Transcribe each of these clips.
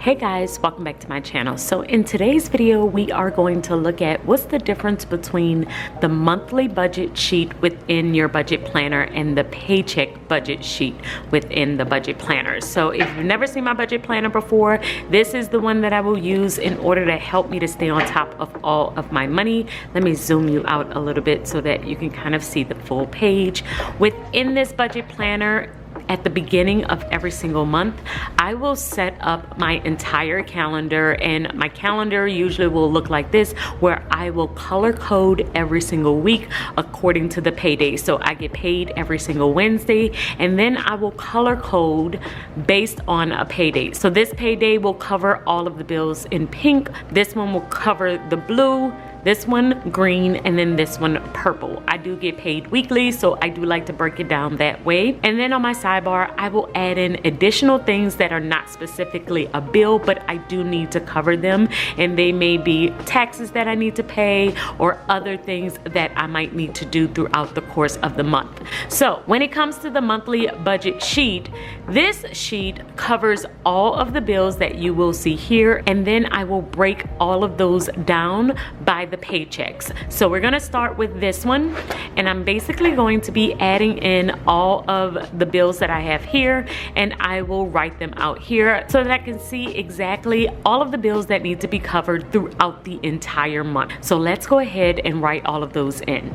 Hey guys, welcome back to my channel. So in today's video, we are going to look at what's the difference between the monthly budget sheet within your budget planner and the paycheck budget sheet within the budget planner. So if you've never seen my budget planner before, this is the one that I will use in order to help me to stay on top of all of my money. Let me zoom you out a little bit so that you can kind of see the full page. Within this budget planner, at the beginning of every single month, I will set up my entire calendar, and my calendar usually will look like this, where I will color code every single week according to the payday. So I get paid every single Wednesday, and then I will color code based on a payday. So this payday will cover all of the bills in pink. This one will cover the blue, this one green, and then this one purple. I do get paid weekly, so I do like to break it down that way. And then on my sidebar, I will add in additional things that are not specifically a bill, but I do need to cover them. And they may be taxes that I need to pay or other things that I might need to do throughout the course of the month. So when it comes to the monthly budget sheet, this sheet covers all of the bills that you will see here. And then I will break all of those down by the paychecks. So we're gonna start with this one, and I'm basically going to be adding in all of the bills that I have here, and I will write them out here so that I can see exactly all of the bills that need to be covered throughout the entire month. So let's go ahead and write all of those in.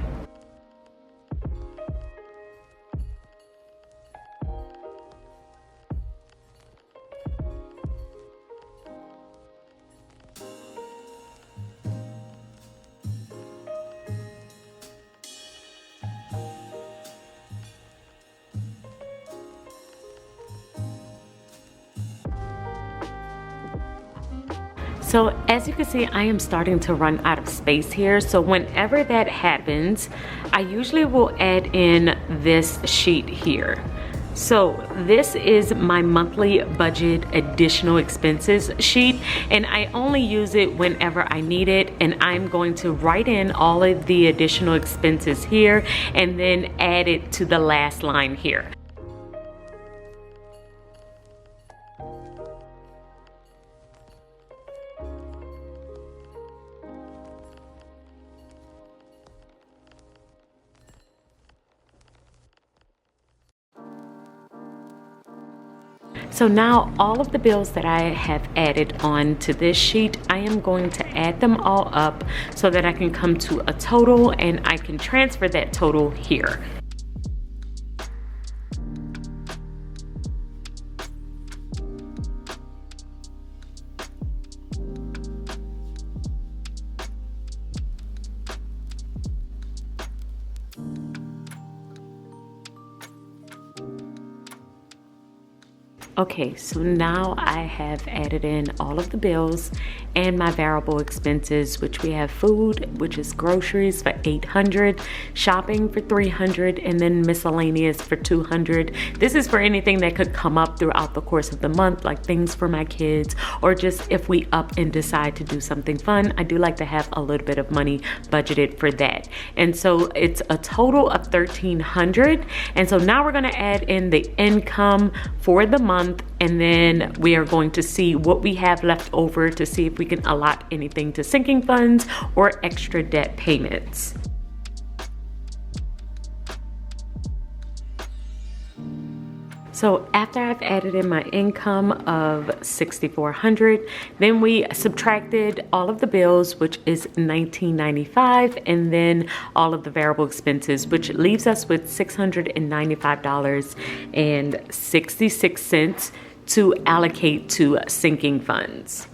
So as you can see, I am starting to run out of space here. So whenever that happens, I usually will add in this sheet here. So this is my monthly budget additional expenses sheet, and I only use it whenever I need it. And I'm going to write in all of the additional expenses here and then add it to the last line here. So now all of the bills that I have added on to this sheet, I am going to add them all up so that I can come to a total, and I can transfer that total here. Okay, so now I have added in all of the bills and my variable expenses, which we have food, which is groceries for $800, shopping for $300, and then miscellaneous for $200. This is for anything that could come up throughout the course of the month, like things for my kids, or just if we up and decide to do something fun. I do like to have a little bit of money budgeted for that. And so it's a total of $1,300. And so now we're gonna add in the income for the month, and then we are going to see what we have left over to see if we can allot anything to sinking funds or extra debt payments. So after I've added in my income of $6,400, then we subtracted all of the bills, which is $1,995, and then all of the variable expenses, which leaves us with $695.66 to allocate to sinking funds.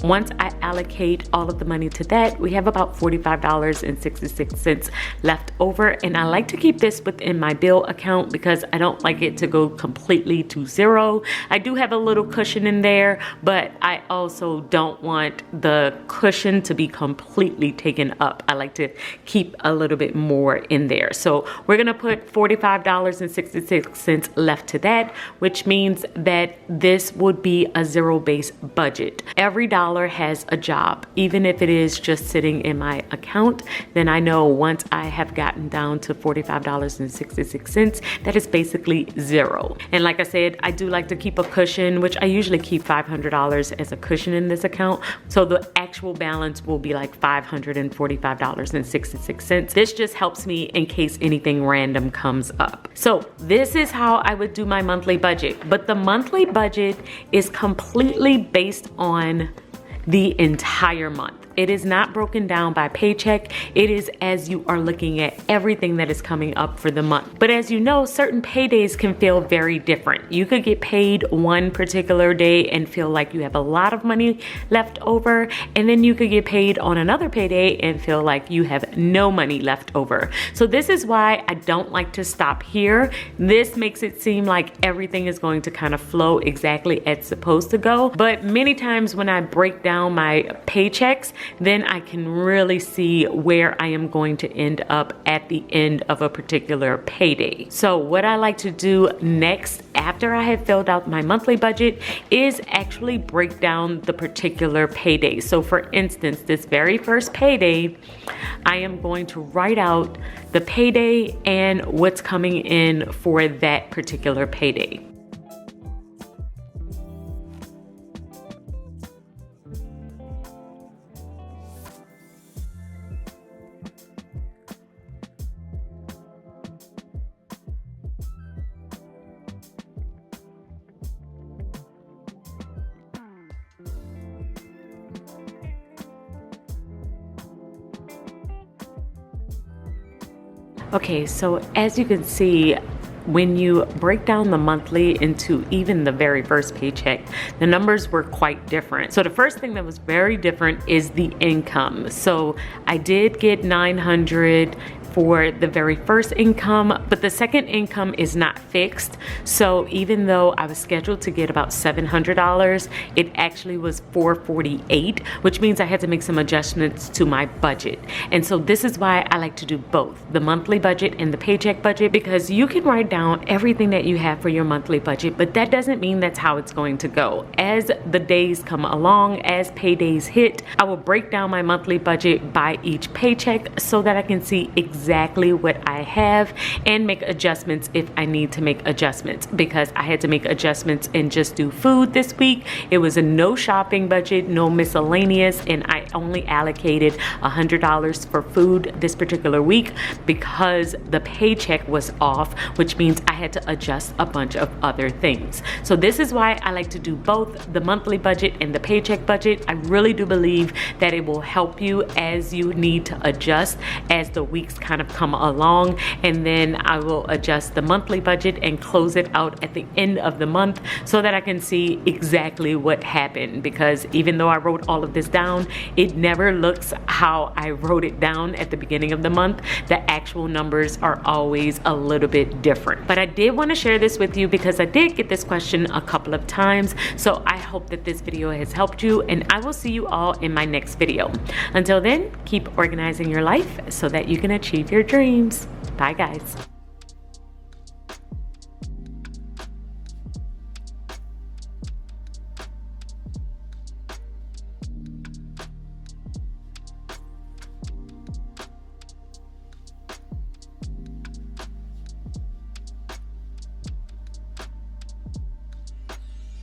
once I allocate all of the money to that, we have about $45.66 left over. And I like to keep this within my bill account because I don't like it to go completely to zero. I do have a little cushion in there, but I also don't want the cushion to be completely taken up. I like to keep a little bit more in there. So we're gonna put $45.66 left to that, which means that this would be a zero-based budget. Every dollar has a job. Even if it is just sitting in my account, then I know once I have gotten down to $45.66, that is basically zero. And like I said, I do like to keep a cushion, which I usually keep $500 as a cushion in this account. So the actual balance will be like $544.66. This just helps me in case anything random comes up. So this is how I would do my monthly budget. But the monthly budget is completely based on the entire month. It is not broken down by paycheck. It is as you are looking at everything that is coming up for the month. But as you know, certain paydays can feel very different. You could get paid one particular day and feel like you have a lot of money left over, and then you could get paid on another payday and feel like you have no money left over. So this is why I don't like to stop here. This makes it seem like everything is going to kind of flow exactly as it's supposed to go. But many times when I break down my paychecks, then I can really see where I am going to end up at the end of a particular payday. So what I like to do next after I have filled out my monthly budget is actually break down the particular payday. So for instance, this very first payday, I am going to write out the payday and what's coming in for that particular payday. Okay, so as you can see, when you break down the monthly into even the very first paycheck, the numbers were quite different. So the first thing that was very different is the income. So I did get $900 for the very first income, but the second income is not fixed. So even though I was scheduled to get about $700, it actually was $448, which means I had to make some adjustments to my budget. And so this is why I like to do both, the monthly budget and the paycheck budget, because you can write down everything that you have for your monthly budget, but that doesn't mean that's how it's going to go. As the days come along, as paydays hit, I will break down my monthly budget by each paycheck so that I can see exactly what I have and make adjustments if I need to make adjustments, because I had to make adjustments and just do food this week. It was a no shopping budget, no miscellaneous, and I only allocated $100 for food this particular week because the paycheck was off, which means I had to adjust a bunch of other things. So this is why I like to do both the monthly budget and the paycheck budget. I really do believe that it will help you as you need to adjust as the weeks kind of come along, and then I will adjust the monthly budget and close it out at the end of the month so that I can see exactly what happened, because even though I wrote all of this down, it never looks how I wrote it down at the beginning of the month. The actual numbers are always a little bit different. But I did want to share this with you because I did get this question a couple of times. So I hope that this video has helped you, and I will see you all in my next video. Until then, keep organizing your life so that you can achieve your dreams. Bye guys.